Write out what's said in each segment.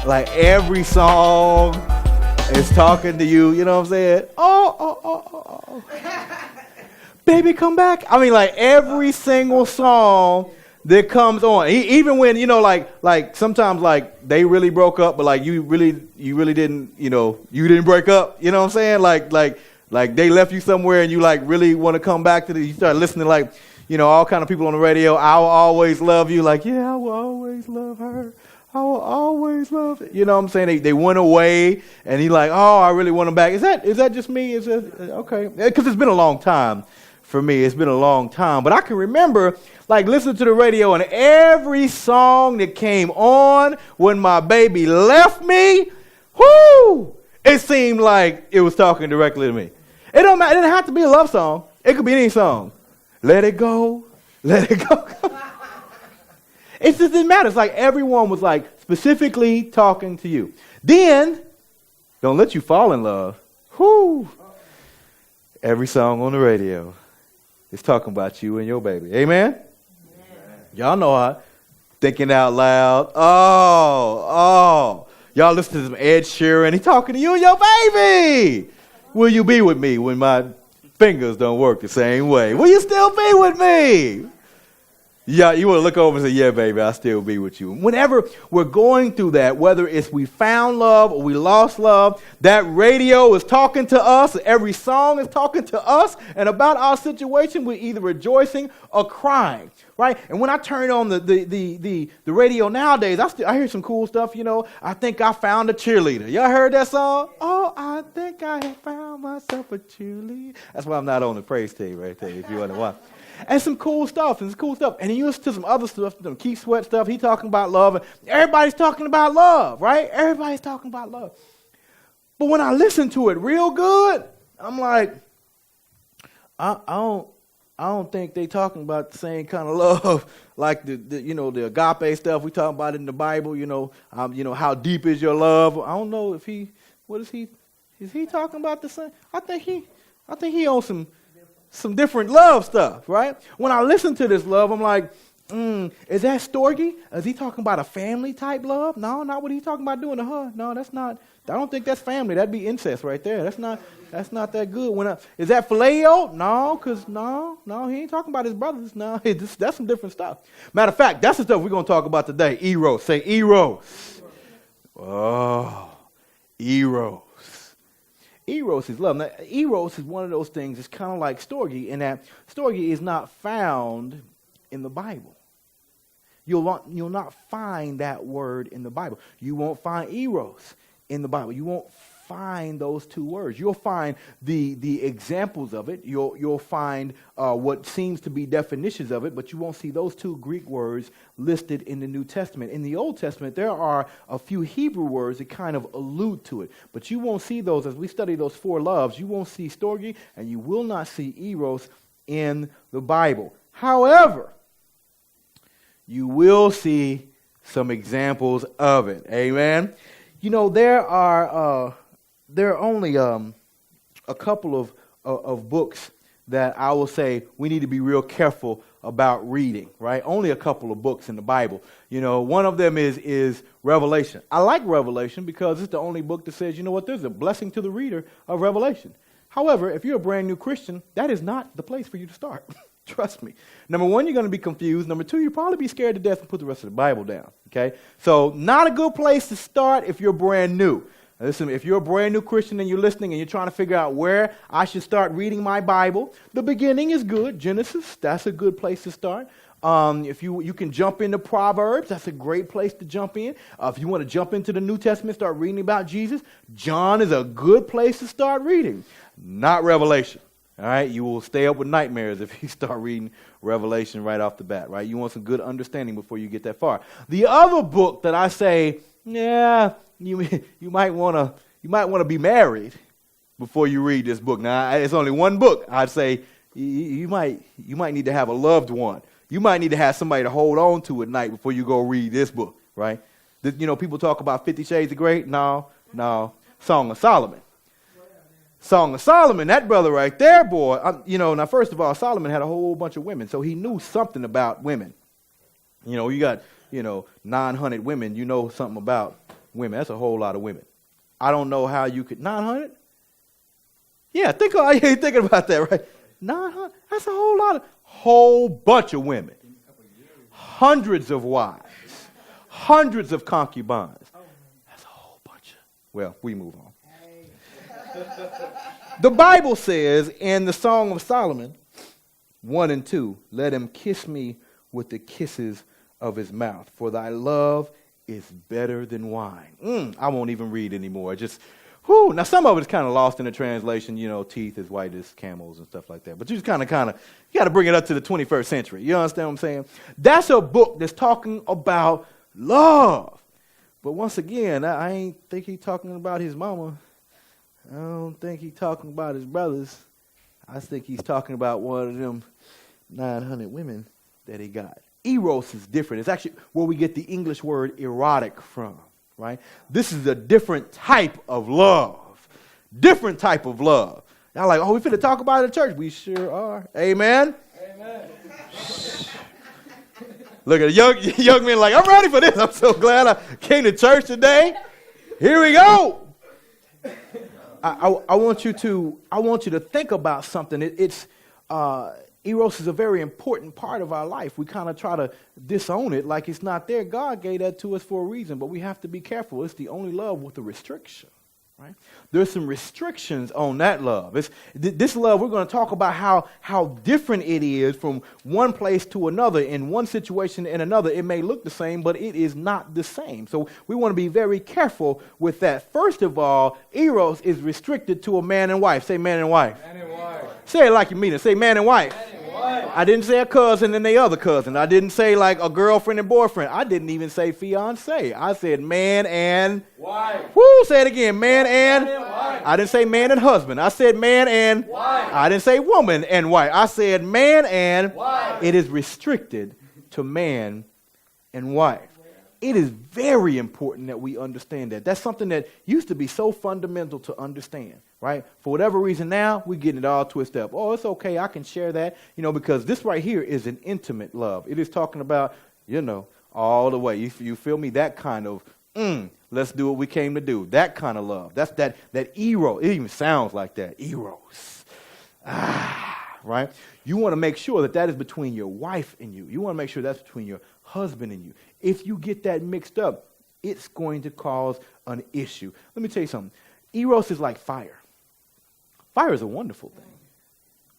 Like every song is talking to you, you know what I'm saying? Oh. Baby, come back. I mean, like every single song that comes on, even when, like sometimes like they really broke up, but like you really didn't, you didn't break up, you know what I'm saying? Like they left you somewhere and you like really want to come back to you start listening like, all kind of people on the radio. I will always love you. Like, yeah, I will always love her. I will always love it. You know what I'm saying? They went away and he like, oh, I really want them back. Is that just me? Is it okay? Because it's been a long time for me. It's been a long time. But I can remember like listening to the radio and every song that came on when my baby left me, whoo, it seemed like it was talking directly to me. It don't matter. It didn't have to be a love song. It could be any song. Let it go. Let it go. It just didn't matter. It's like everyone was like specifically talking to you. Then, don't let you fall in love. Whoo. Every song on the radio is talking about you and your baby. Amen? Y'all know how. Thinking out loud. Oh. Y'all listen to some Ed Sheeran. He talking to you and your baby. Will you be with me when my fingers don't work the same way? Will you still be with me? Yeah, you want to look over and say, yeah, baby, I'll still be with you. Whenever we're going through that, whether it's we found love or we lost love, that radio is talking to us. Every song is talking to us. And about our situation, we're either rejoicing or crying, right? And when I turn on the radio nowadays, I hear some cool stuff, I think I found a cheerleader. Y'all heard that song? Oh, I think I have found myself a cheerleader. That's why I'm not on the praise team right there, if you want to watch. And some cool stuff. And he listens to some other stuff, some Keith Sweat stuff. He talking about love. And everybody's talking about love, right? Everybody's talking about love. But when I listen to it real good, I'm like, I don't think they talking about the same kind of love like the agape stuff we talking about in the Bible. How deep is your love? I don't know if is he talking about the same? I think he on some different love stuff, right? When I listen to this love, I'm like, is that Storgy? Is he talking about a family type love? No, not what he's talking about doing to her. No, that's not. I don't think that's family. That'd be incest right there. That's not that good. Is that phileo? No, he ain't talking about his brothers. No, that's some different stuff. Matter of fact, that's the stuff we're going to talk about today. Eros. Say Eros. Oh, Eros. Eros is love. Now, Eros is one of those things. It's kind of like storge, in that storge is not found in the Bible. You'll not find that word in the Bible. You won't find Eros in the Bible. You won't find those two words. You'll find the examples of it. You'll find what seems to be definitions of it, but you won't see those two Greek words listed in the New Testament. In the Old Testament, there are a few Hebrew words that kind of allude to it, but you won't see those. As we study those four loves, you won't see storge, and you will not see Eros in the Bible. However, you will see some examples of it. Amen? There are only a couple of books that I will say we need to be real careful about reading, right? Only a couple of books in the Bible. One of them is Revelation. I like Revelation because it's the only book that says, there's a blessing to the reader of Revelation. However, if you're a brand new Christian, that is not the place for you to start. Trust me. Number one, you're going to be confused. Number two, you'll probably be scared to death and put the rest of the Bible down, okay? So not a good place to start if you're brand new. Listen, if you're a brand new Christian and you're listening and you're trying to figure out where I should start reading my Bible, the beginning is good. Genesis, that's a good place to start. If you can jump into Proverbs, that's a great place to jump in. If you want to jump into the New Testament, start reading about Jesus, John is a good place to start reading. Not Revelation. All right, you will stay up with nightmares if you start reading Revelation right off the bat, right? You want some good understanding before you get that far. The other book that I say, yeah, you might want to be married before you read this book. Now, it's only one book. I'd say you might need to have a loved one. You might need to have somebody to hold on to at night before you go read this book, right? People talk about 50 Shades of Grey. No, Song of Solomon. Song of Solomon, that brother right there, boy. Now first of all, Solomon had a whole bunch of women, so he knew something about women. You got 900 women. You know something about women. That's a whole lot of women. I don't know how you could, 900? Yeah, you're thinking about that, right? 900, that's a whole bunch of women. Hundreds of wives. Hundreds of concubines. That's a whole bunch of, well, we move on. The Bible says in the Song of Solomon, 1 and 2, let him kiss me with the kisses of his mouth, for thy love is better than wine. I won't even read anymore. Just, whoo. Now, some of it is kind of lost in the translation, teeth as white as camels and stuff like that. But you just kind of, you got to bring it up to the 21st century. You understand what I'm saying? That's a book that's talking about love. But once again, I ain't think he's talking about his mama. I don't think he's talking about his brothers. I think he's talking about one of them 900 women that he got. Eros is different. It's actually where we get the English word erotic from, right? This is a different type of love. Different type of love. Y'all like, we finna talk about it in church. We sure are. Amen? Amen. Look at the young men like, I'm ready for this. I'm so glad I came to church today. Here we go. I want you to think about something. Eros is a very important part of our life. We kind of try to disown it like it's not there. God gave that to us for a reason, but we have to be careful. It's the only love with a restriction, right? There's some restrictions on that love. This love, we're going to talk about how different it is from one place to another. In one situation and another, it may look the same, but it is not the same. So we want to be very careful with that. First of all, Eros is restricted to a man and wife. Say man and wife. Man and wife. Say it like you mean it. Say man and wife. Man and wife. I didn't say a cousin and the other cousin. I didn't say like a girlfriend and boyfriend. I didn't even say fiance. I said man and wife. Woo, say it again. Man and wife. I didn't say man and husband. I said man and wife. I didn't say woman and wife. I said man and wife. It is restricted to man and wife. It is very important that we understand that. That's something that used to be so fundamental to understand, right? For whatever reason now, we're getting it all twisted up. Oh, it's okay, I can share that, because this right here is an intimate love. It is talking about, all the way. You feel me? That kind of, let's do what we came to do. That kind of love. That's that Eros. It even sounds like that. Eros. Right? You want to make sure that is between your wife and you. You want to make sure that's between your husband and you. If you get that mixed up, it's going to cause an issue. Let me tell you something. Eros is like fire. Fire is a wonderful thing.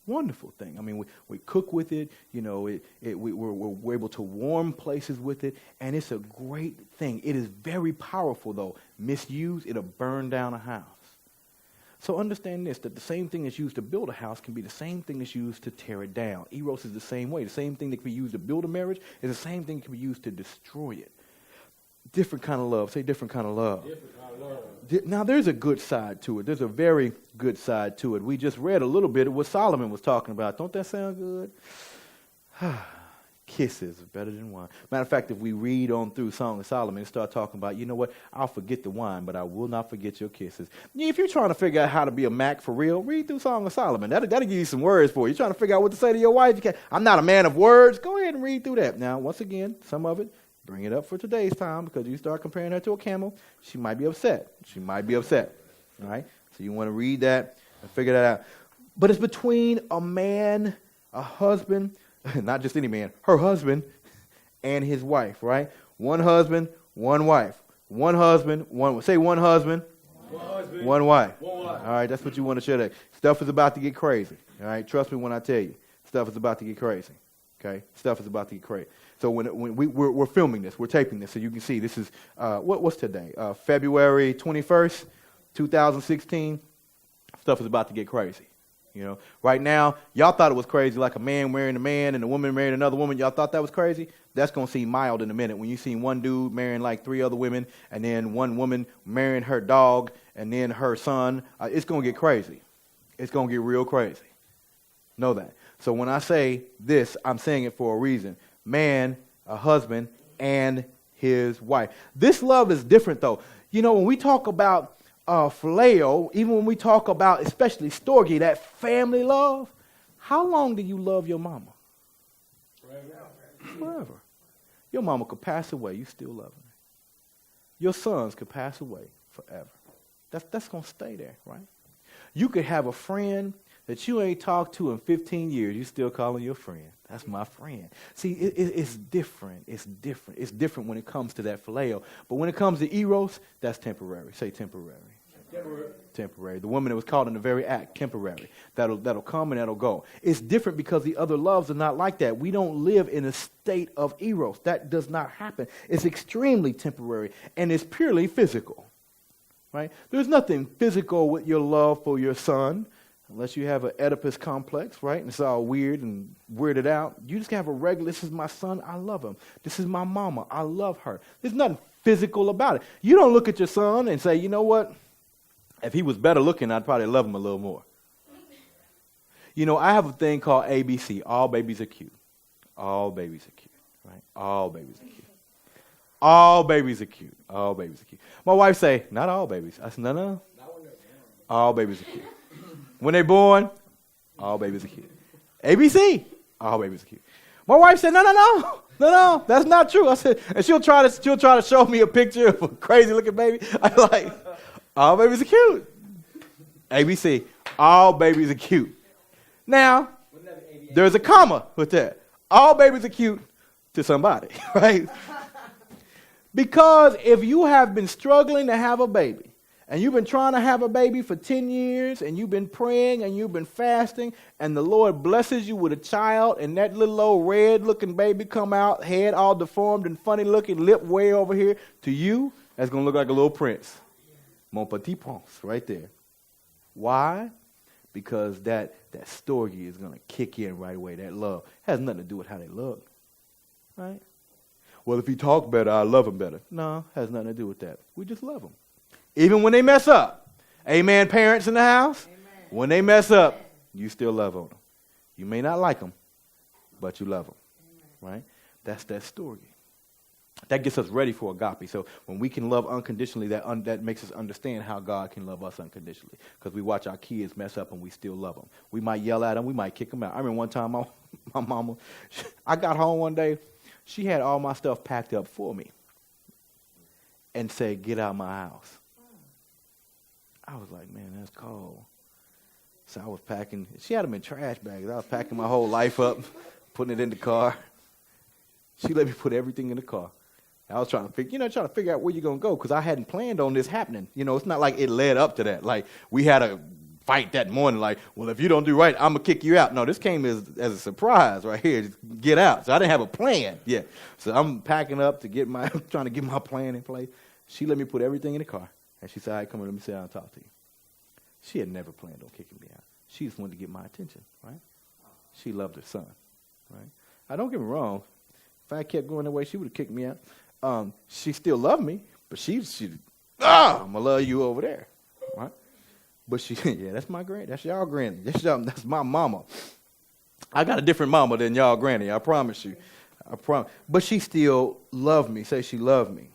Wonderful thing. I mean, we cook with it. We're able to warm places with it, and it's a great thing. It is very powerful, though. Misused, it'll burn down a house. So understand this, that the same thing that's used to build a house can be the same thing that's used to tear it down. Eros is the same way. The same thing that can be used to build a marriage is the same thing that can be used to destroy it. Different kind of love. Say different kind of love. Different kind of love. Now, there's a good side to it. There's a very good side to it. We just read a little bit of what Solomon was talking about. Don't that sound good? Kisses are better than wine. Matter of fact, if we read on through Song of Solomon and start talking about, you know what, I'll forget the wine, but I will not forget your kisses. If you're trying to figure out how to be a Mac for real, read through Song of Solomon. That'll give you some words for you. You're trying to figure out what to say to your wife. I'm not a man of words. Go ahead and read through that. Now, once again, some of it, bring it up for today's time, because you start comparing her to a camel, she might be upset. All right? So you want to read that and figure that out. But it's between a man, a husband, not just any man, her husband and his wife, right? One husband, one wife. One husband, one wife. Say one husband, one wife. All right, that's what you want to share that. Stuff is about to get crazy, all right? Trust me when I tell you. Stuff is about to get crazy, okay? Stuff is about to get crazy. So when we're filming this, we're taping this, so you can see this is, what's today? February 21st, 2016. Stuff is about to get crazy. Right now, y'all thought it was crazy, like a man marrying a man and a woman marrying another woman. Y'all thought that was crazy? That's going to seem mild in a minute. When you see one dude marrying like 3 other women and then one woman marrying her dog and then her son, it's going to get crazy. It's going to get real crazy. Know that. So when I say this, I'm saying it for a reason. Man, a husband, and his wife. This love is different, though. When we talk about phileo, even when we talk about, especially storge, that family love, how long do you love your mama? Forever. Your mama could pass away, you still love her. Your sons could pass away forever. That's going to stay there, right? You could have a friend that you ain't talked to in 15 years. You still calling your friend. That's my friend. See, it's different. It's different. It's different when it comes to that phileo. But when it comes to Eros, that's temporary. Say temporary. Temporary. The woman that was caught in the very act, temporary. That'll come and that'll go. It's different because the other loves are not like that. We don't live in a state of Eros. That does not happen. It's extremely temporary, and it's purely physical. Right? There's nothing physical with your love for your son, unless you have an Oedipus complex, right? And it's all weird and weirded out. You just have a regular, this is my son, I love him. This is my mama, I love her. There's nothing physical about it. You don't look at your son and say, you know what? If he was better looking, I'd probably love him a little more. You know, I have a thing called ABC. All babies are cute. All babies are cute, right? All babies are cute. All babies are cute. All babies are cute. My wife say, not all babies. I said, no. All babies are cute. When they're born, all babies are cute. ABC, all babies are cute. My wife said, no, that's not true. I said, and she'll try to show me a picture of a crazy looking baby. I'm like, all babies are cute. ABC, all babies are cute. Now, there's a comma with that. All babies are cute to somebody, right? Because if you have been struggling to have a baby, and you've been trying to have a baby for 10 years, and you've been praying, and you've been fasting, and the Lord blesses you with a child, and that little old red-looking baby come out, head all deformed and funny-looking, lip way over here, to you, that's going to look like a little prince. Mon petit prince, right there. Why? Because that story is going to kick in right away. That love has nothing to do with how they look, right? Well, if he talk better, I love him better. No, has nothing to do with that. We just love him. Even when they mess up. Amen, parents in the house? Amen. When they mess up, you still love on them. You may not like them, but you love them, right? That's that story. That gets us ready for agape. So when we can love unconditionally, that makes us understand how God can love us unconditionally. Because we watch our kids mess up and we still love them. We might yell at them. We might kick them out. I remember one time my mama, I got home one day. She had all my stuff packed up for me and said, get out of my house. I was like, man, that's cold. So I was packing. She had them in trash bags. I was packing my whole life up, putting it in the car. She let me put everything in the car. I was trying to figure out where you're going to go because I hadn't planned on this happening. You know, it's not like it led up to that. Like, we had a fight that morning, like, well, if you don't do right, I'm going to kick you out. No, this came as a surprise right here. Just get out. So I didn't have a plan yet. So I'm packing up to trying to get my plan in place. She let me put everything in the car. And she said, all right, come here, let me sit down and talk to you. She had never planned on kicking me out. She just wanted to get my attention, right? She loved her son, right? Now, don't get me wrong. If I kept going that way, she would have kicked me out. She still loved me, but I'm going to love you over there, right? But yeah, that's my granny. That's y'all granny. That's my mama. I got a different mama than y'all granny, I promise you. I promise. But she still loved me. Say she loved me.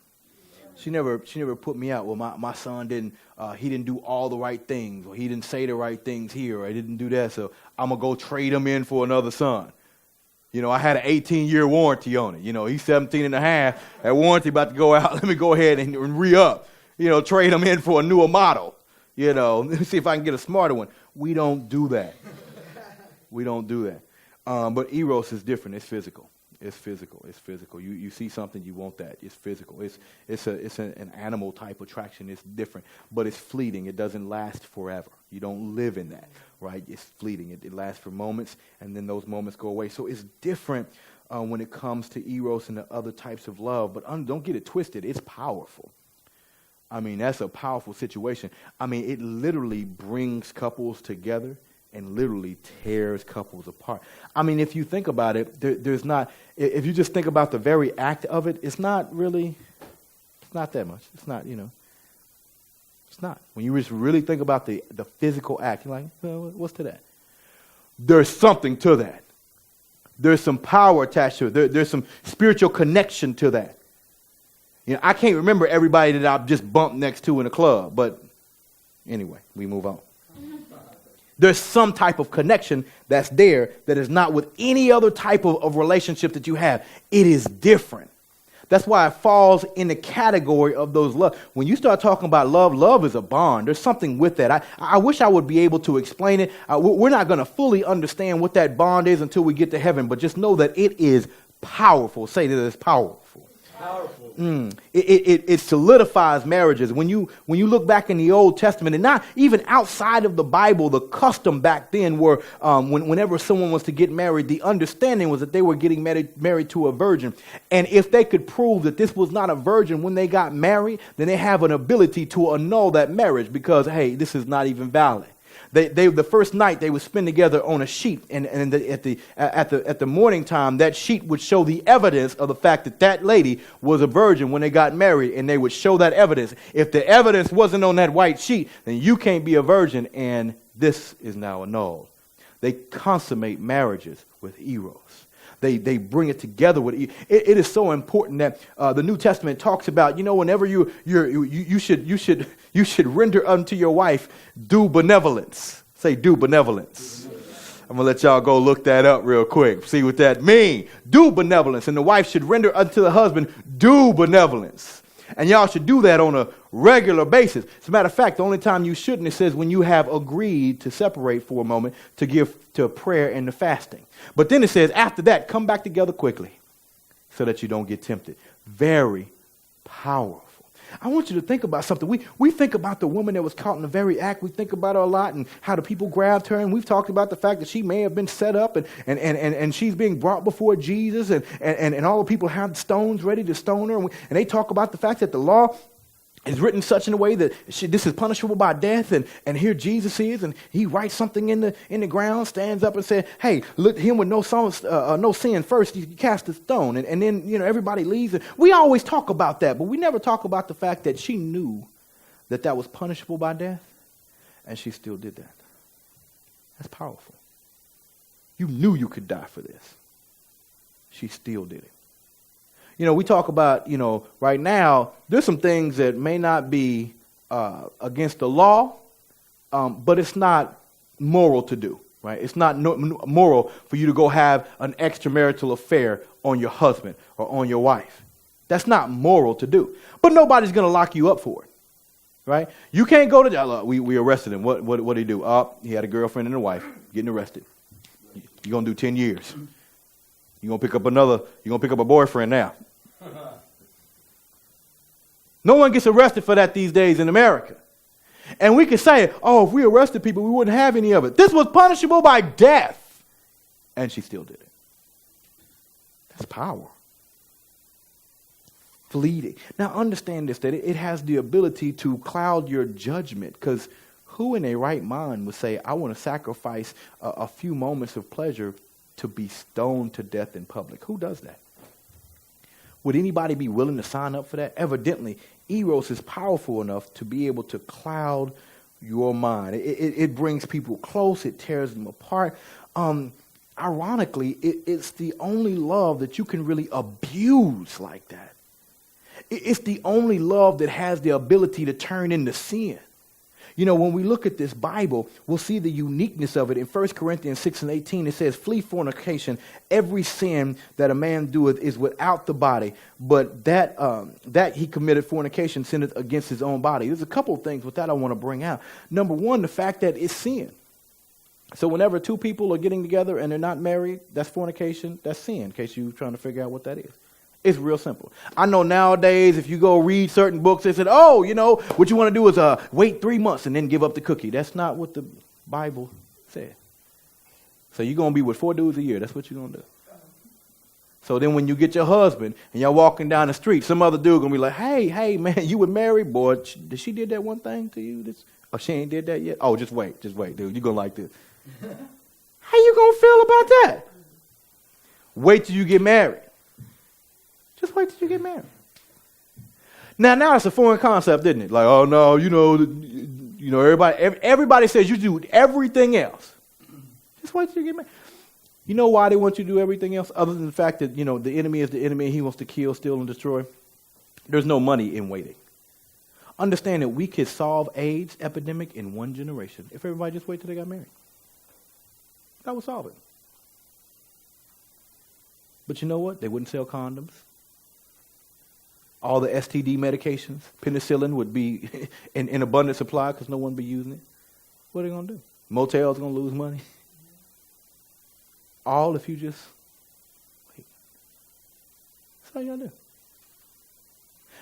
She never put me out. Well, my son didn't do all the right things, or he didn't say the right things here, or he didn't do that, so I'm going to go trade him in for another son. You know, I had an 18-year warranty on it. You know, he's 17 and a half. That warranty about to go out. Let me go ahead and re-up. You know, trade him in for a newer model. You know, let me see if I can get a smarter one. We don't do that. We don't do that. But Eros is different. It's physical. It's physical. It's physical. You see something, you want that. It's physical. It's an animal type attraction. It's different, but it's fleeting. It doesn't last forever. You don't live in that, right? It's fleeting. It lasts for moments, and then those moments go away. So it's different when it comes to Eros and the other types of love. But don't get it twisted. It's powerful. I mean, that's a powerful situation. I mean, it literally brings couples together and literally tears couples apart. I mean, if you think about it, if you just think about the very act of it, it's not that much. It's not, it's not. When you just really think about the physical act, you're like, well, what's to that? There's something to that. There's some power attached to it. There's some spiritual connection to that. I can't remember everybody that I've just bumped next to in a club, but anyway, we move on. There's some type of connection that's there that is not with any other type of relationship that you have. It is different. That's why it falls in the category of those love. When you start talking about love, love is a bond. There's something with that. I wish I would be able to explain it. We're not going to fully understand what that bond is until we get to heaven, but just know that it is powerful. Say that it's powerful. Powerful. It solidifies marriages. When you look back in the Old Testament, and not even outside of the Bible, the custom back then were whenever someone was to get married, the understanding was that they were getting married to a virgin. And if they could prove that this was not a virgin when they got married, then they have an ability to annul that marriage because, hey, this is not even valid. The first night they would spend together on a sheet, and at the morning time, that sheet would show the evidence of the fact that that lady was a virgin when they got married, and they would show that evidence. If the evidence wasn't on that white sheet, then you can't be a virgin, and this is now annulled. They consummate marriages with Eros. They bring it together with it is so important that the New Testament talks about, whenever you should render unto your wife due benevolence. Say due benevolence. I'm going to let y'all go look that up real quick. See what that means. Due benevolence. And the wife should render unto the husband due benevolence. And y'all should do that on a regular basis. As a matter of fact, the only time you shouldn't, it says when you have agreed to separate for a moment to give to prayer and to fasting. But then it says after that, come back together quickly so that you don't get tempted. Very powerful. I want you to think about something. We think about the woman that was caught in the very act. We think about her a lot and how the people grabbed her. And we've talked about the fact that she may have been set up and she's being brought before Jesus. And all the people have stones ready to stone her. And they talk about the fact that the law is written such in a way that this is punishable by death. And here Jesus is, and he writes something in the ground, stands up and says, hey, look, him with no sin first, you cast a stone. And then, everybody leaves. We always talk about that, but we never talk about the fact that she knew that was punishable by death, and she still did that. That's powerful. You knew you could die for this. She still did it. We talk about, right now, there's some things that may not be against the law, but it's not moral to do, right? It's not moral for you to go have an extramarital affair on your husband or on your wife. That's not moral to do. But nobody's going to lock you up for it, right? You can't go to jail. We arrested him. What did he do? He had a girlfriend and a wife getting arrested. You're going to do 10 years. You're going to pick up a boyfriend now. No one gets arrested for that these days in America. And we can say, if we arrested people, we wouldn't have any of it. This was punishable by death. And she still did it. That's power. Fleeting. Now understand this, that it has the ability to cloud your judgment, because who in a right mind would say, I want to sacrifice a few moments of pleasure to be stoned to death in public? Who does that? Would anybody be willing to sign up for that? Evidently, Eros is powerful enough to be able to cloud your mind. It brings people close. It tears them apart. Ironically, it's the only love that you can really abuse like that. It's the only love that has the ability to turn into sin. When we look at this Bible, we'll see the uniqueness of it. In 1 Corinthians 6:18, it says, flee fornication. Every sin that a man doeth is without the body, but that he committed fornication sinneth against his own body. There's a couple of things with that I want to bring out. Number one, the fact that it's sin. So whenever two people are getting together and they're not married, that's fornication, that's sin, in case you're trying to figure out what that is. It's real simple. I know nowadays if you go read certain books, they said, what you want to do is wait 3 months and then give up the cookie. That's not what the Bible said. So you're going to be with 4 dudes a year. That's what you're going to do. So then when you get your husband and you're walking down the street, some other dude going to be like, hey, man, you were married? Boy, did she did that one thing to you? She ain't did that yet? Oh, just wait, dude. You're going to like this. How you going to feel about that? Wait till you get married. Just wait till you get married. Now it's a foreign concept, isn't it? Like, oh no, everybody says you do everything else. Just wait till you get married. You know why they want you to do everything else, other than the fact that the enemy is the enemy and he wants to kill, steal, and destroy? There's no money in waiting. Understand that we could solve AIDS epidemic in 1 generation if everybody just wait till they got married. That would solve it. But you know what? They wouldn't sell condoms. all the STD medications, penicillin would be in abundant supply because no one would be using it. What are they going to do? Motels going to lose money? All if you just wait. That's all you got to do.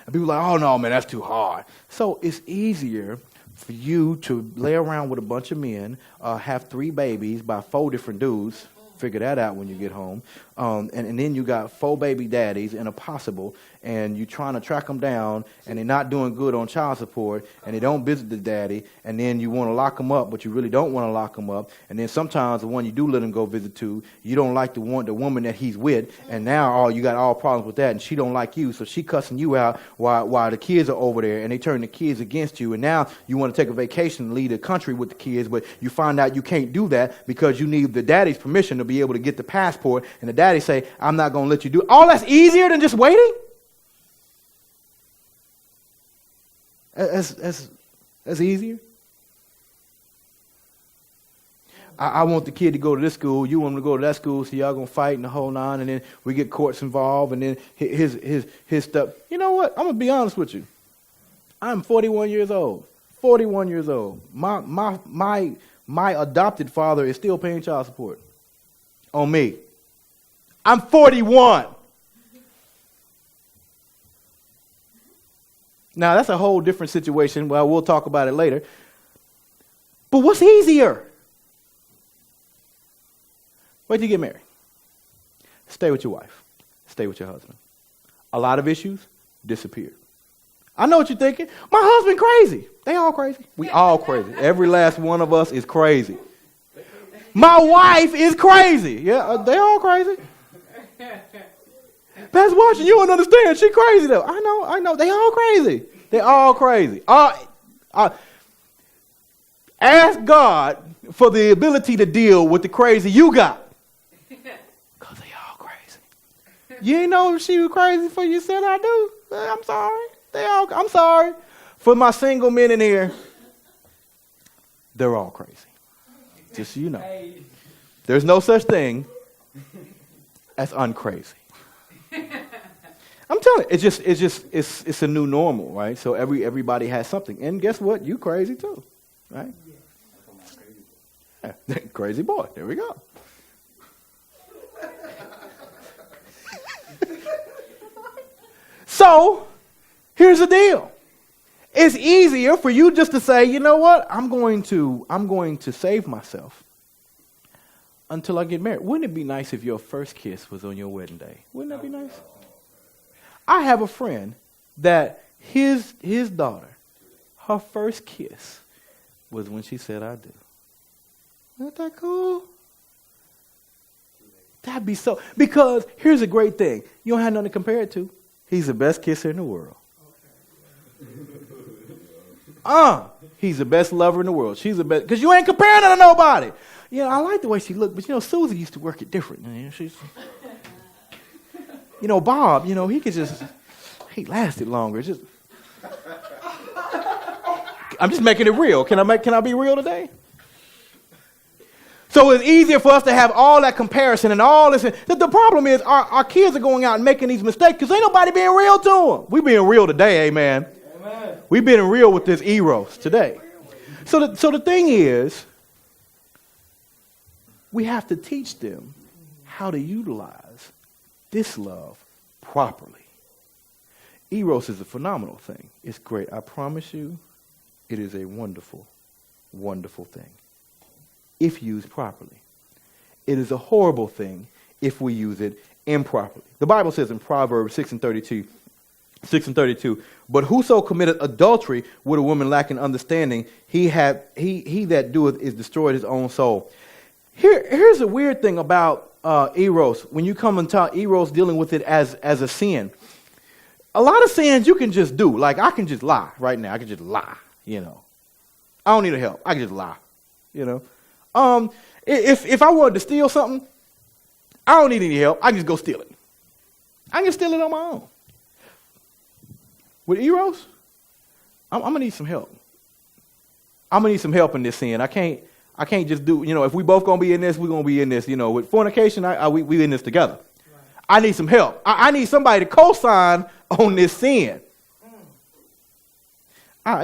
And people are like, oh, no, man, that's too hard. So it's easier for you to lay around with a bunch of men, have 3 babies by 4 different dudes. Figure that out when you get home. And then you got 4 baby daddies and a possible, and you're trying to track them down, and they're not doing good on child support, and they don't visit the daddy, and then you want to lock them up, but you really don't want to lock them up. And then sometimes the one you do let him go visit to, you don't like the woman that he's with, and now you got all problems with that, and she don't like you, so she cussing you out while the kids are over there, and they turn the kids against you, and now you want to take a vacation and leave the country with the kids, but you find out you can't do that because you need the daddy's permission to be able to get the passport, and the daddy say, I'm not going to let you do it. All that's easier than just waiting? That's easier? I want the kid to go to this school, you want him to go to that school, so y'all going to fight and the whole nine, and then we get courts involved, and then his stuff. You know what? I'm going to be honest with you. I'm 41 years old. 41 years old. My adopted father is still paying child support on me. I'm 41. Now, that's a whole different situation. Well, we'll talk about it later. But what's easier? Wait till you get married. Stay with your wife. Stay with your husband. A lot of issues disappear. I know what you're thinking. My husband crazy. They all crazy. We all crazy. Every last one of us is crazy. My wife is crazy. Yeah, they all crazy. Pastor Washington, you don't understand. She crazy though. I know. They all crazy. They all crazy. Ask God for the ability to deal with the crazy you got. Because they all crazy. You ain't know if she was crazy before you said I do. I'm sorry. I'm sorry. For my single men in here, they're all crazy. Just so you know. There's no such thing as uncrazy. I'm telling you, it's a new normal, right? So everybody has something. And guess what? You crazy too, right? Yeah. Crazy boy. There we go. So, here's the deal. It's easier for you just to say, you know what? I'm going to save myself until I get married. Wouldn't it be nice if your first kiss was on your wedding day? Wouldn't that be nice? I have a friend that his daughter, her first kiss was when she said, I do. Isn't that cool? That'd be so. Because here's a great thing. You don't have nothing to compare it to. He's the best kisser in the world. He's the best lover in the world. She's the best. Because you ain't comparing her to nobody. Yeah, I like the way she looked, but Susie used to work it different. Bob, he lasted longer. I'm just making it real. Can I be real today? So it's easier for us to have all that comparison and all this. The problem is our kids are going out and making these mistakes because ain't nobody being real to them. We being real today, amen. We've been real with this Eros today. So the thing is, we have to teach them how to utilize this love properly. Eros is a phenomenal thing. It's great. I promise you, it is a wonderful, wonderful thing if used properly. It is a horrible thing if we use it improperly. The Bible says in Proverbs 6:32, but whoso committeth adultery with a woman lacking understanding, he that doeth is destroyed his own soul. Here's a weird thing about Eros. When you come and talk Eros dealing with it as a sin, a lot of sins you can just do. Like I can just lie right now. I can just lie. I don't need help. I can just lie. If I wanted to steal something, I don't need any help. I can just go steal it. I can steal it on my own. With Eros, I'm gonna need some help. I'm gonna need some help in this sin. I can't just do. If we both gonna be in this, we're gonna be in this. With fornication, we in this together. Right. I need some help. I need somebody to co-sign on this sin.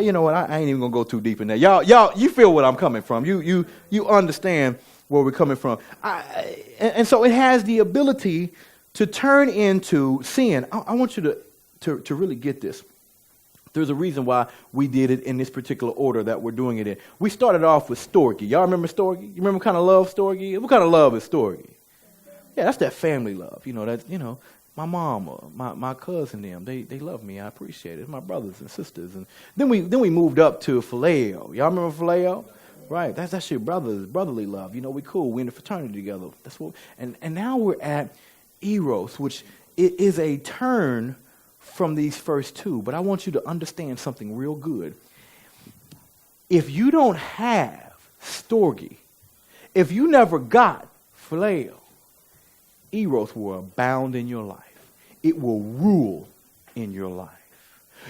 You know what? I ain't even gonna go too deep in there. Y'all, you feel what I'm coming from. You understand where we're coming from. And so it has the ability to turn into sin. I want you to really get this. There's a reason why we did it in this particular order that we're doing it in. We started off with Storge. Y'all remember Storge? You remember what kind of love Storge is? What kind of love is Storge? Yeah, that's that family love. My mom, my cousin, they love me. I appreciate it. My brothers and sisters. And then we moved up to Phileo. Y'all remember Phileo? Right. That's your brotherly love. We cool. We in the fraternity together. That's what. And now we're at Eros, which is a turn from these first two. But I want you to understand something real good. If you don't have Storge, if you never got Phileo, Eros will abound in your life. It will rule in your life.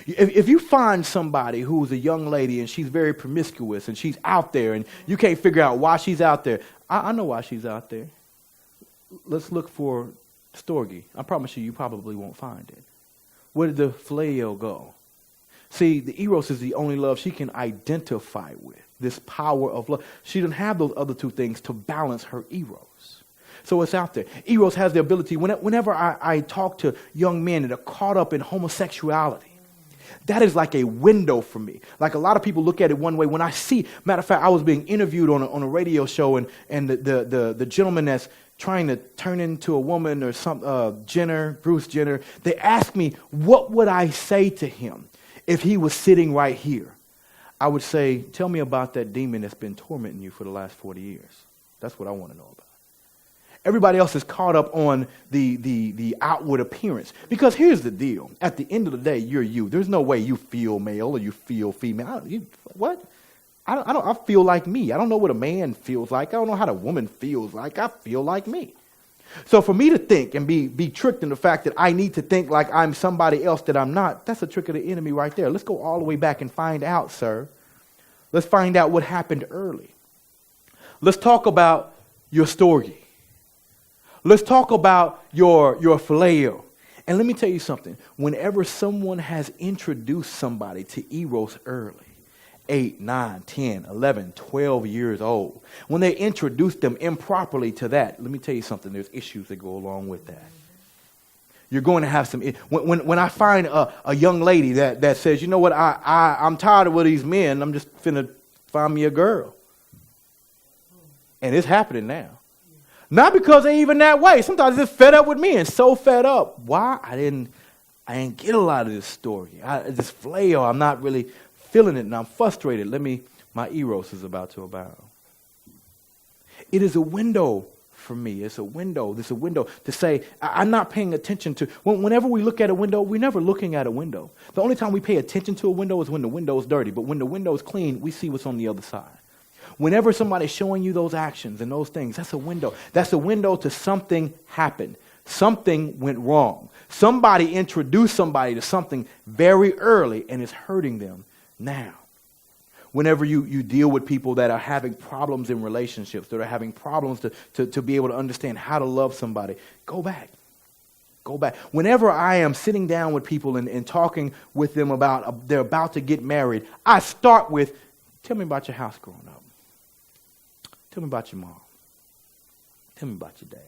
If you find somebody who's a young lady and she's very promiscuous and she's out there and you can't figure out why she's out there, I know why she's out there. Let's look for Storge. I promise you probably won't find it. Where did the phileo go? See, the Eros is the only love she can identify with, this power of love. She doesn't have those other two things to balance her Eros. So it's out there. Eros has the ability, whenever I talk to young men that are caught up in homosexuality, that is like a window for me. Like a lot of people look at it one way. When I see, matter of fact, I was being interviewed on a radio show, and the gentleman that's trying to turn into a woman or Bruce Jenner, they asked me, what would I say to him if he was sitting right here? I would say, tell me about that demon that's been tormenting you for the last 40 years. That's what I want to know about. Everybody else is caught up on the outward appearance. Because here's the deal. At the end of the day, you're you. There's no way you feel male or you feel female. What? I feel like me. I don't know what a man feels like. I don't know how a woman feels like. I feel like me. So for me to think and be tricked in the fact that I need to think like I'm somebody else that I'm not, that's a trick of the enemy right there. Let's go all the way back and find out, sir. Let's find out what happened early. Let's talk about your Storge. Let's talk about your phileo. And let me tell you something. Whenever someone has introduced somebody to Eros early, 8, 9, 10, 11, 12 years old, when they introduce them improperly to that, let me tell you something. There's issues that go along with that. You're going to have some. When I find a young lady that says, you know what, I'm tired of these men, I'm just finna find me a girl. And it's happening now. Not because they're even that way. Sometimes they're fed up with me and so fed up. Why? I didn't get a lot of this story. This flail, I'm not really feeling it and I'm frustrated. My Eros is about to abound. It is a window for me. It's a window. It's a window to say, I'm not paying attention to. Whenever we look at a window, we're never looking at a window. The only time we pay attention to a window is when the window is dirty. But when the window is clean, we see what's on the other side. Whenever somebody's showing you those actions and those things, that's a window. That's a window to something happened. Something went wrong. Somebody introduced somebody to something very early and is hurting them now. Whenever you deal with people that are having problems in relationships, that are having problems to be able to understand how to love somebody, go back. Go back. Whenever I am sitting down with people and talking with them about they're about to get married, I start with, tell me about your house growing up. Tell me about your mom. Tell me about your dad.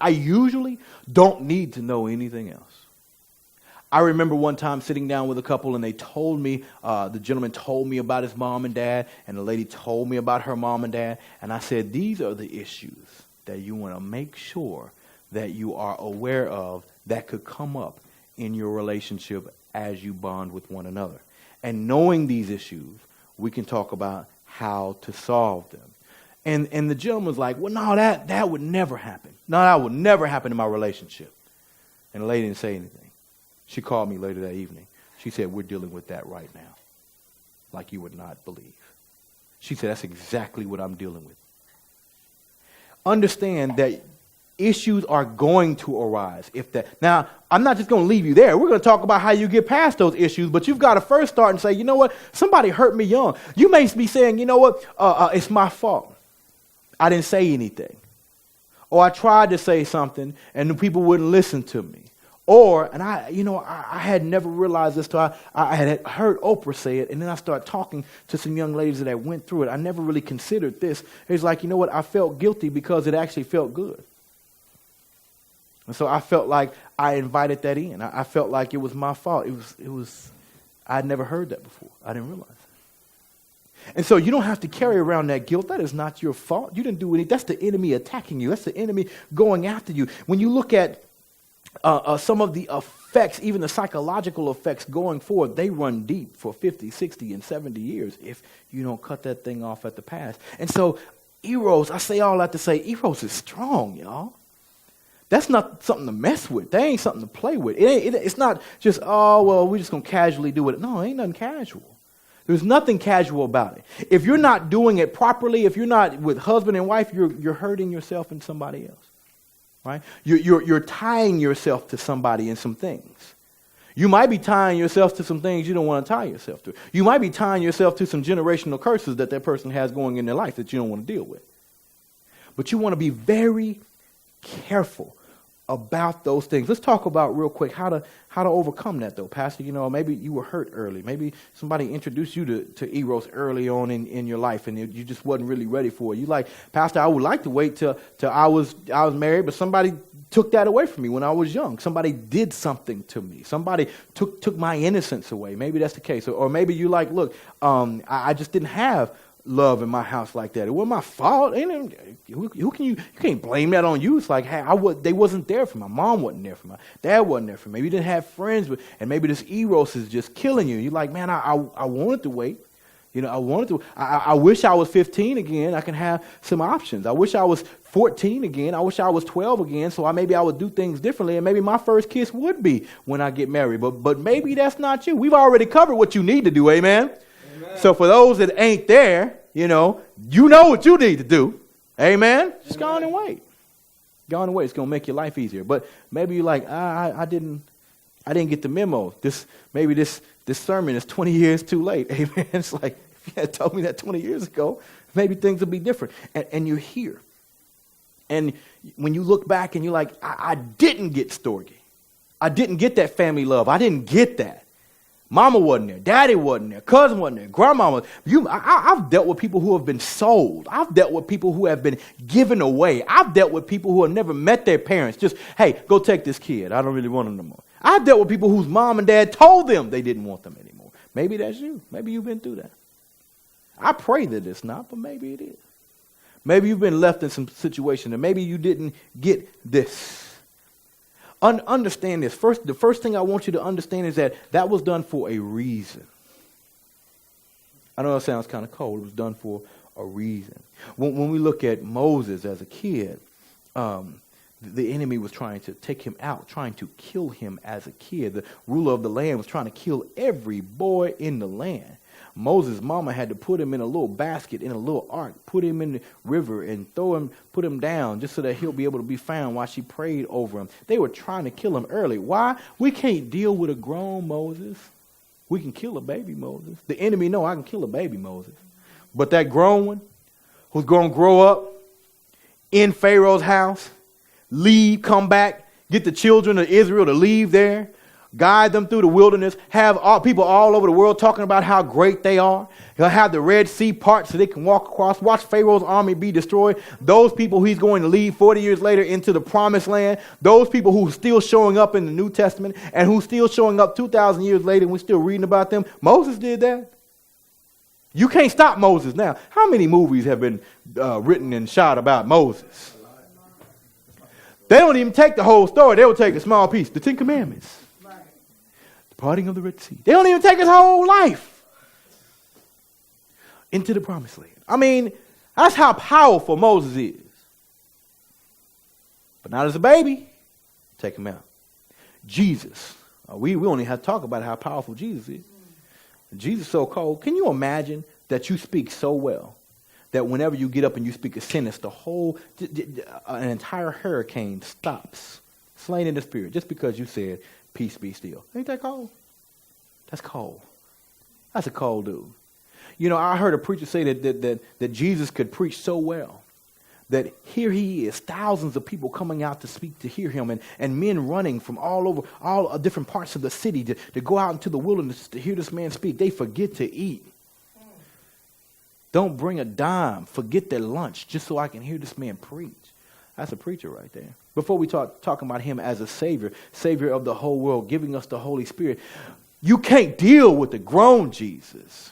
I usually don't need to know anything else. I remember one time sitting down with a couple and they told me, the gentleman told me about his mom and dad, and the lady told me about her mom and dad. And I said, these are the issues that you want to make sure that you are aware of that could come up in your relationship as you bond with one another. And knowing these issues, we can talk about how to solve them. And the gentleman was like, well, no, that would never happen. No, that would never happen in my relationship. And the lady didn't say anything. She called me later that evening. She said, we're dealing with that right now. Like you would not believe. She said, that's exactly what I'm dealing with. Understand that issues are going to arise. Now, I'm not just going to leave you there. We're going to talk about how you get past those issues, but you've got to first start and say, you know what? Somebody hurt me young. You may be saying, you know what? It's my fault. I didn't say anything. Or I tried to say something and the people wouldn't listen to me. Or, and I had never realized this till I had heard Oprah say it, and then I started talking to some young ladies that went through it. I never really considered this. It's like, you know what, I felt guilty because it actually felt good. And so I felt like I invited that in. I felt like it was my fault. I'd never heard that before. I didn't realize it. And so you don't have to carry around that guilt. That is not your fault. You didn't do anything. That's the enemy attacking you. That's the enemy going after you. When you look at some of the effects, even the psychological effects going forward, they run deep for 50, 60, and 70 years if you don't cut that thing off at the pass. And so Eros, I say all that to say, Eros is strong, y'all. That's not something to mess with. That ain't something to play with. It's not just, oh, well, we're just going to casually do it. No, it ain't nothing casual. There's nothing casual about it. If you're not doing it properly, if you're not with husband and wife, you're hurting yourself and somebody else. Right? You're tying yourself to somebody and some things. You might be tying yourself to some things you don't want to tie yourself to. You might be tying yourself to some generational curses that person has going in their life that you don't want to deal with. But you want to be very careful about those things. Let's talk about real quick how to overcome that, though, Pastor. Maybe you were hurt early. Maybe somebody introduced you to Eros early on in your life, and you just wasn't really ready for it. You like, Pastor, I would like to wait till I was married, but somebody took that away from me when I was young. Somebody did something to me. Somebody took my innocence away. Maybe that's the case. Or maybe you like, look, I just didn't have love in my house like that. It wasn't my fault. You can't blame that on you. It's like, hey, they wasn't there for me. My mom wasn't there for me. My dad wasn't there for me. Maybe you didn't have friends, and maybe this Eros is just killing you. You're like, man, I wanted to wait. I wish I was 15 again. I can have some options. I wish I was 14 again. I wish I was 12 again, so maybe I would do things differently, and maybe my first kiss would be when I get married. But maybe that's not you. We've already covered what you need to do, amen? So for those that ain't there, you know what you need to do. Amen? Just go on and wait. Go on and wait. It's going to make your life easier. But maybe you're like, I didn't get the memo. Maybe this sermon is 20 years too late. Amen? It's like, if you had told me that 20 years ago, maybe things would be different. And you're here. And when you look back and you're like, I didn't get Storge. I didn't get that family love. I didn't get that. Mama wasn't there. Daddy wasn't there. Cousin wasn't there. Grandmama. I've dealt with people who have been sold. I've dealt with people who have been given away. I've dealt with people who have never met their parents. Just, hey, go take this kid. I don't really want him no more. I've dealt with people whose mom and dad told them they didn't want them anymore. Maybe that's you. Maybe you've been through that. I pray that it's not, but maybe it is. Maybe you've been left in some situation, and maybe you didn't get this. Understand this. The first thing I want you to understand is that was done for a reason. I know that sounds kind of cold. It was done for a reason. When we look at Moses as a kid, the enemy was trying to take him out, trying to kill him as a kid. The ruler of the land was trying to kill every boy in the land. Moses' mama had to put him in a little basket, in a little ark, put him in the river and put him down just so that he'll be able to be found while she prayed over him. They were trying to kill him early. Why? We can't deal with a grown Moses. We can kill a baby Moses. The enemy know I can kill a baby Moses. But that grown one who's going to grow up in Pharaoh's house, leave, come back, get the children of Israel to leave there, guide them through the wilderness, have people all over the world talking about how great they are. He'll have the Red Sea part so they can walk across, watch Pharaoh's army be destroyed. Those people he's going to lead 40 years later into the promised land. Those people who are still showing up in the New Testament and who are still showing up 2,000 years later and we're still reading about them. Moses did that. You can't stop Moses now. How many movies have been written and shot about Moses? They don't even take the whole story. They will take a small piece. The Ten Commandments. Parting of the Red Sea. They don't even take his whole life into the promised land. I mean, that's how powerful Moses is. But not as a baby. Take him out. Jesus. We only have to talk about how powerful Jesus is. Jesus is so cold. Can you imagine that you speak so well that whenever you get up and you speak a sentence, an entire hurricane stops, slain in the spirit, just because you said, peace be still. Ain't that cold? That's cold. That's a cold dude. You know, I heard a preacher say that Jesus could preach so well that here he is, thousands of people coming out to speak, to hear him, and men running from all over, all different parts of the city to go out into the wilderness to hear this man speak. They forget to eat. Don't bring a dime. Forget their lunch just so I can hear this man preach. That's a preacher right there. Before we talking about him as a savior of the whole world, giving us the Holy Spirit, you can't deal with the grown Jesus.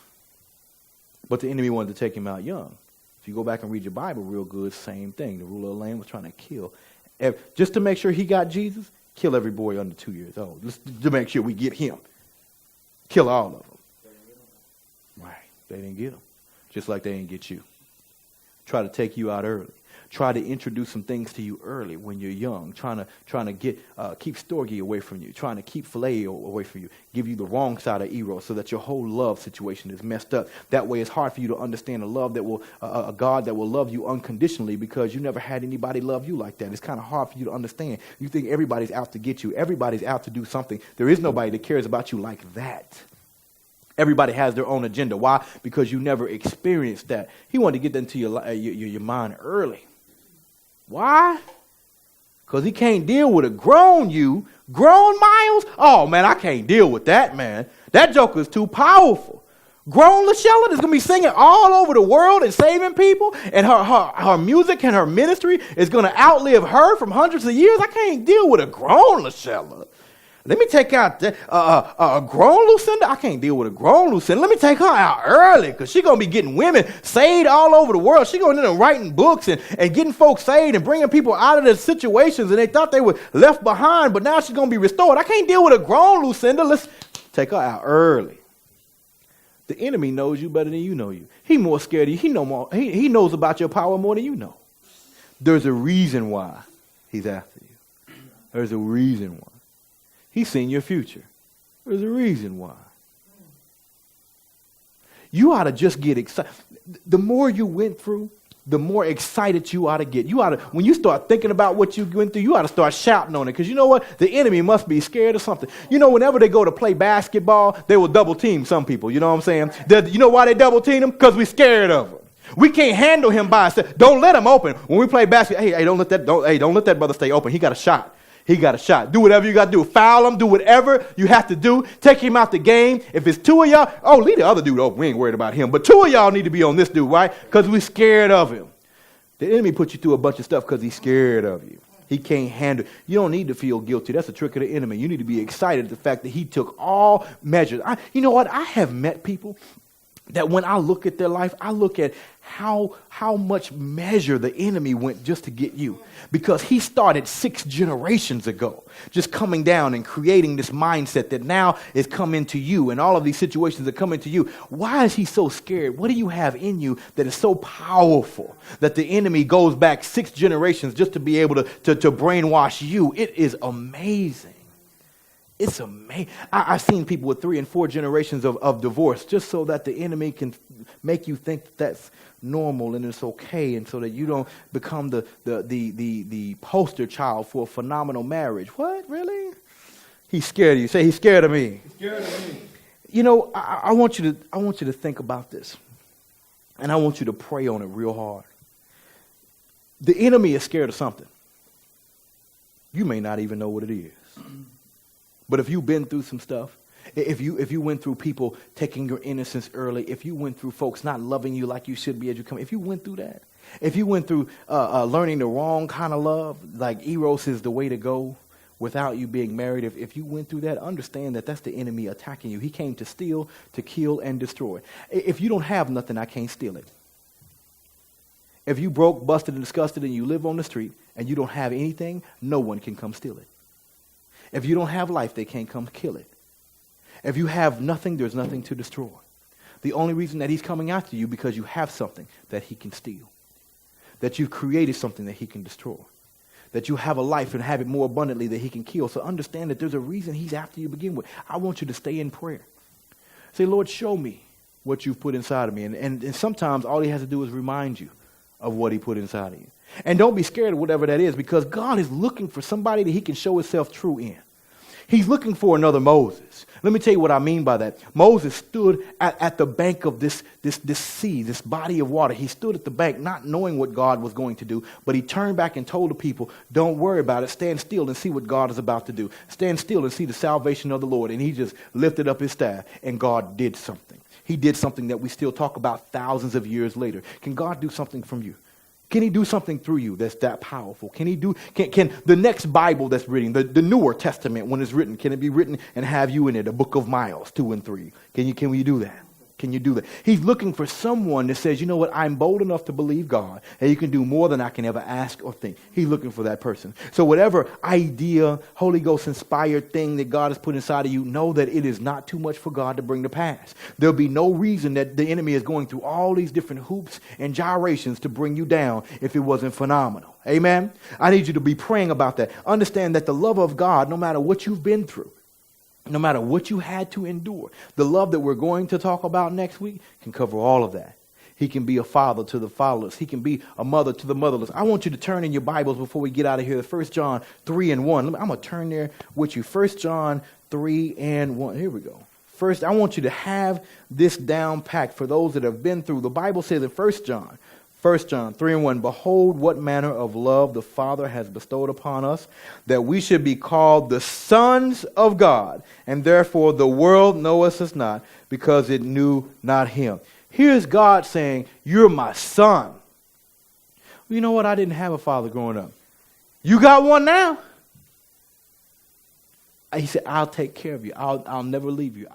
But the enemy wanted to take him out young. If you go back and read your Bible real good, same thing. The ruler of the land was trying to kill. Just to make sure he got Jesus, kill every boy under 2 years old. Just to make sure we get him. Kill all of them. Right. They didn't get him. Just like they didn't get you. Try to take you out early. Try to introduce some things to you early when you're young. Trying to get keep storge away from you. Trying to keep filet away from you. Give you the wrong side of Eros so that your whole love situation is messed up. That way it's hard for you to understand a love that will, a God that will love you unconditionally because you never had anybody love you like that. It's kind of hard for you to understand. You think everybody's out to get you. Everybody's out to do something. There is nobody that cares about you like that. Everybody has their own agenda. Why? Because you never experienced that. He wanted to get that into your mind early. Why? Because he can't deal with a grown Miles. Oh, man, I can't deal with that, man. That joker is too powerful. Grown LaShella is going to be singing all over the world and saving people, and her music and her ministry is going to outlive her from hundreds of years. I can't deal with a grown LaShella. Let me take out a grown Lucinda. I can't deal with a grown Lucinda. Let me take her out early because she's going to be getting women saved all over the world. She's going to writing books and getting folks saved and bringing people out of their situations and they thought they were left behind, but now she's going to be restored. I can't deal with a grown Lucinda. Let's take her out early. The enemy knows you better than you know you. He's more scared of you. He knows about your power more than you know. There's a reason why he's after you. There's a reason why. He's seen your future. There's a reason why. You ought to just get excited. The more you went through, the more excited you ought to get. When you start thinking about what you went through, you ought to start shouting on it. Because you know what? The enemy must be scared of something. You know, whenever they go to play basketball, they will double team some people. You know what I'm saying? You know why they double team them? Because we're scared of them. We can't handle him by ourselves. Don't let him open. When we play basketball, don't let that brother stay open. He got a shot. He got a shot. Do whatever you got to do. Foul him. Do whatever you have to do. Take him out the game. If it's two of y'all, leave the other dude open. We ain't worried about him. But two of y'all need to be on this dude, right? Because we're scared of him. The enemy put you through a bunch of stuff because he's scared of you. He can't handle it. You don't need to feel guilty. That's a trick of the enemy. You need to be excited at the fact that he took all measures. You know what? I have met people that when I look at their life, I look at how much measure the enemy went just to get you. Because he started 6 generations ago, just coming down and creating this mindset that now is coming to you, and all of these situations are coming to you. Why is he so scared? What do you have in you that is so powerful that the enemy goes back 6 generations just to be able to brainwash you? It is amazing. It's amazing. I've seen people with 3 and 4 generations of divorce just so that the enemy can make you think that's normal and it's okay, and so that you don't become the poster child for a phenomenal marriage. What? Really? He's scared of you. Say, he's scared of me. He's scared of me. You know, I want you to think about this, and I want you to pray on it real hard. The enemy is scared of something. You may not even know what it is. But if you've been through some stuff, if you went through people taking your innocence early, if you went through folks not loving you like you should be as you come, if you went through that, if you went through learning the wrong kind of love, like Eros is the way to go without you being married, if you went through that, understand that that's the enemy attacking you. He came to steal, to kill, and destroy. If you don't have nothing, I can't steal it. If you broke, busted, and disgusted, and you live on the street, and you don't have anything, no one can come steal it. If you don't have life, they can't come kill it. If you have nothing, there's nothing to destroy. The only reason that he's coming after you because you have something that he can steal. That you've created something that he can destroy. That you have a life and have it more abundantly that he can kill. So understand that there's a reason he's after you to begin with. I want you to stay in prayer. Say, Lord, show me what you've put inside of me. And sometimes all he has to do is remind you of what he put inside of you. And don't be scared of whatever that is, because God is looking for somebody that he can show himself true in. He's looking for another Moses. Let me tell you what I mean by that. Moses stood at the bank of this sea, this body of water. He stood at the bank not knowing what God was going to do, but he turned back and told the people, don't worry about it. Stand still and see what God is about to do. Stand still and see the salvation of the Lord. And he just lifted up his staff, and God did something. He did something that we still talk about thousands of years later. Can God do something from you? Can he do something through you that's that powerful? Can the next Bible that's written, the newer Testament when it's written, can it be written and have you in it, the book of Miles 2 and 3? Can we do that? Can you do that? He's looking for someone that says, you know what, I'm bold enough to believe God, and you can do more than I can ever ask or think. He's looking for that person. So whatever idea, Holy Ghost inspired thing that God has put inside of you, know that it is not too much for God to bring to pass. There'll be no reason that the enemy is going through all these different hoops and gyrations to bring you down if it wasn't phenomenal. Amen? I need you to be praying about that. Understand that the love of God, no matter what you've been through, no matter what you had to endure, the love that we're going to talk about next week can cover all of that. He can be a father to the fatherless. He can be a mother to the motherless. I want you to turn in your Bibles before we get out of here to 1 John 3 and 1. I'm going to turn there with you. 1 John 3 and 1. Here we go. First, I want you to have this down packed for those that have been through. The Bible says in 1 John 3 and 1, behold, what manner of love the Father has bestowed upon us, that we should be called the sons of God. And therefore the world knoweth us not, because it knew not him. Here's God saying, you're my son. Well, you know what? I didn't have a father growing up. You got one now. He said, I'll take care of you. I'll never leave you.